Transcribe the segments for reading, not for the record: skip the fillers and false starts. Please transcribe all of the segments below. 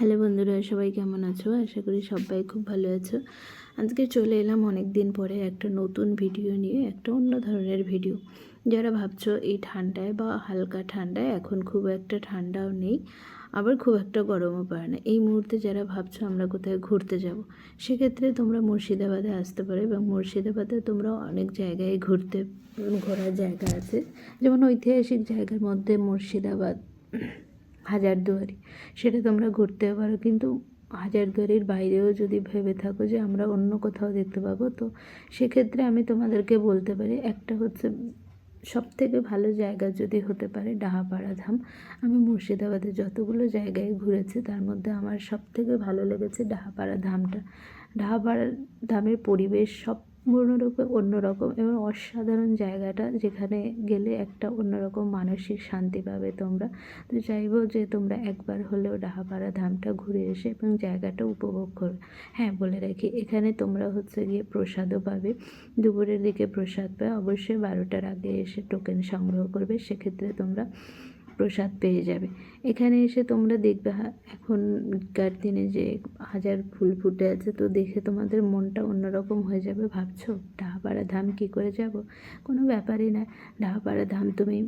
Hello বন্ধুরা, সবাই কেমন আছো? আশা করি সবাই খুব ভালো আছো। আজকে চলে এলাম অনেক দিন পরে একটা নতুন ভিডিও নিয়ে, একটা অন্য ধরনের ভিডিও। যারা ভাবছো এই ঠান্ডায় বা হালকা ঠান্ডায়, এখন খুব একটা ঠান্ডাও নেই, আবার খুব একটা গরমও পড়ে না, এই মুহূর্তে যারা ভাবছো আমরা কোথায় ঘুরতে যাব, সেক্ষেত্রে তোমরা মুর্শিদাবাদে আসতে পারো। এবং মুর্শিদাবাদে তোমরা অনেক জায়গায় ঘোরার জায়গা আছে। যেমন ঐতিহাসিক জায়গার মধ্যে মুর্শিদাবাদ, হাজারদুয়ারি, সেটা তোমরা ঘুরতেও পারো। কিন্তু হাজারদুয়ারির বাইরেও যদি ভেবে থাকো যে আমরা অন্য কোথাও দেখতে পাবো, তো সেক্ষেত্রে আমি তোমাদেরকে বলতে পারি, একটা হচ্ছে সবথেকে ভালো জায়গা যদি হতে পারে ডাহাপাড়া ধাম। আমি মুর্শিদাবাদে যতগুলো জায়গায় ঘুরেছি তার মধ্যে আমার সবথেকে ভালো লেগেছে ডাহাপাড়া ধামটা। ডাহাপাড়া ধামের পরিবেশ সম্পূর্ণরূপে অন্যরকম এবং অসাধারণ জায়গাটা, যেখানে গেলে একটা অন্যরকম মানসিক শান্তি পাবে তোমরা। তো চাইবো যে তোমরা একবার হলেও ডাহাপাড়া ধামটা ঘুরে এসে এবং জায়গাটা উপভোগ করো। হ্যাঁ, বলে রাখি, এখানে তোমরা হচ্ছে গিয়ে প্রসাদও পাবে। দুপুরের দিকে প্রসাদ পাবে, অবশ্যই 12টার আগে এসে টোকেন সংগ্রহ করবে, সেক্ষেত্রে তোমরা প্রসাদ পেয়ে যাবে। এখানে এসে তোমরা দেখবে এখনকার দিনে যে হাজার ফুল ফুটে আছে, তো দেখে তোমাদের মনটা অন্যরকম হয়ে যাবে। ভাবছো ডাহাপাড়া ধাম কী করে যাব? কোনো ব্যাপারই না। ডাহাপাড়া ধাম তুমি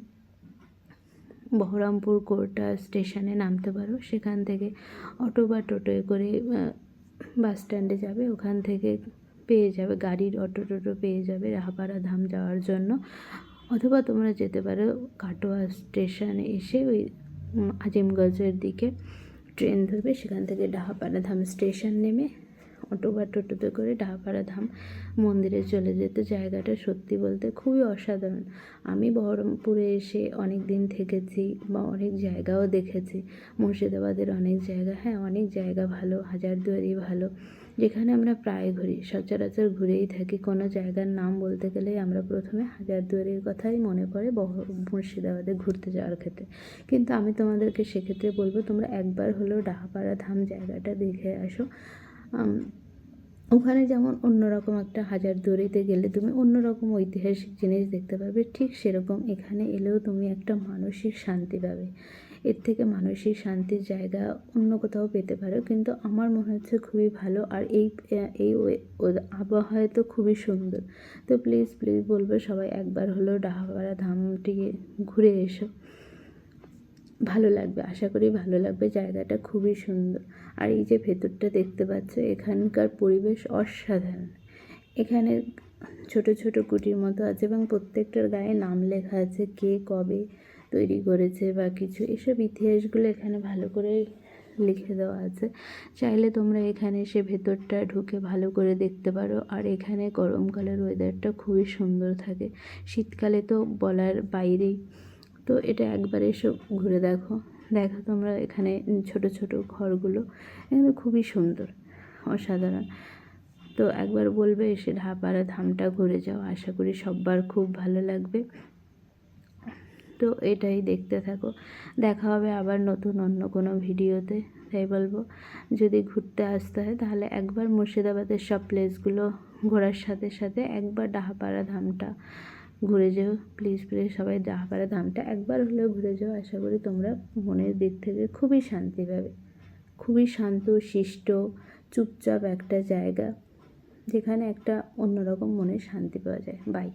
বহরমপুর কোর্টা স্টেশনে নামতে পারো, সেখান থেকে অটো বা টোটোয় করে বাস স্ট্যান্ডে যাবে, ওখান থেকে পেয়ে যাবে গাড়ির, অটো টোটো পেয়ে যাবে ডাহাপাড়া ধাম যাওয়ার জন্য। অথবা তোমরা যেতে পারো কাটোয়া স্টেশনে এসে ওই আজিমগঞ্জের দিকে ট্রেন ধরবে, সেখান থেকে ডাহাপাড়া ধাম স্টেশন নেমে অটো বা টোটোতে করে ডাহাপাড়া ধাম মন্দিরে চলে যেতে। জায়গাটা সত্যি বলতে খুবই অসাধারণ। আমি বহরমপুরে এসে অনেক দিন থেকেছি বা অনেক জায়গাও দেখেছি, মুর্শিদাবাদের অনেক জায়গা, হ্যাঁ অনেক জায়গা ভালো, হাজারদুয়ারি ভালো, যেখানে আমরা প্রায় ঘুরি, সচরাচর ঘুরেই থাকি। কোনো জায়গার নাম বলতে গেলেই আমরা প্রথমে হাজারদুয়ারির কথাই মনে পড়ে মুর্শিদাবাদে ঘুরতে যাওয়ার ক্ষেত্রে। কিন্তু আমি তোমাদেরকে সেক্ষেত্রে বলবো, তোমরা একবার হলেও ডাহাপাড়া ধাম জায়গাটা দেখে আসো। ওখানে যেমন অন্যরকম একটা, হাজারদুয়ারিতে গেলে তুমি অন্যরকম ঐতিহাসিক জিনিস দেখতে পাবে, ঠিক সেরকম এখানে এলেও তুমি একটা মানসিক শান্তি পাবে। এর থেকে মানসিক শান্তির জায়গা অন্য কোথাও পেতে পারো, কিন্তু আমার মনে হচ্ছে খুবই ভালো। আর এই এই আবহাওয়া তো খুবই সুন্দর। তো প্লিজ প্লিজ বলবো, সবাই একবার হলেও ডাহাপাড়া ধামটি ঘুরে এসো, ভালো লাগবে, আশা করি ভালো লাগবে। জায়গাটা খুবই সুন্দর। আর এই যে ভেতরটা দেখতে পাচ্ছ, এখানকার পরিবেশ অসাধারণ। এখানে ছোট ছোট কুটির মতো আছে এবং প্রত্যেকটার গায়ে নাম লেখা আছে, কে কবে তৈরি করেছে বা কিছু, এসব ইতিহাসগুলো এখানে ভালো করে লিখে দেওয়া আছে। চাইলে তোমরা এখানে এসে ভেতরটা ঢুকে ভালো করে দেখতে পারো। আর এখানে গরমকালের ওয়েদারটা খুবই সুন্দর থাকে, শীতকালে তো বলার বাইরেই। তো এটা একবার এসে ঘুরে দেখো তোমরা এখানে ছোট ছোট ঘরগুলো, এখানে খুবই সুন্দর, অসাধারণ। তো একবার বলবে এসে ডাহাপাড়া ধামটা ঘুরে যাও, আশা করি সবার খুব ভালো লাগবে। তো এটাই দেখতে থাকো, দেখা হবে আবার নতুন অন্য কোনো ভিডিওতে। তাই বলবো, যদি ঘুরতে আসতে হয় তাহলে একবার মুর্শিদাবাদের সব প্লেসগুলো ঘোরার সাথে সাথে একবার ডাহাপাড়া ধামটা ঘুরে যেও। প্লিজ প্লিজ সবাই ডাহাপাড়া ধামটা একবার হলেও ঘুরে যাও, আশা করি তোমরা মনের দিক থেকে খুবই শান্তি পাবে। খুবই শান্ত শিষ্ট চুপচাপ একটা জায়গা, যেখানে একটা অন্যরকম মনে শান্তি পাওয়া যায়। বাই।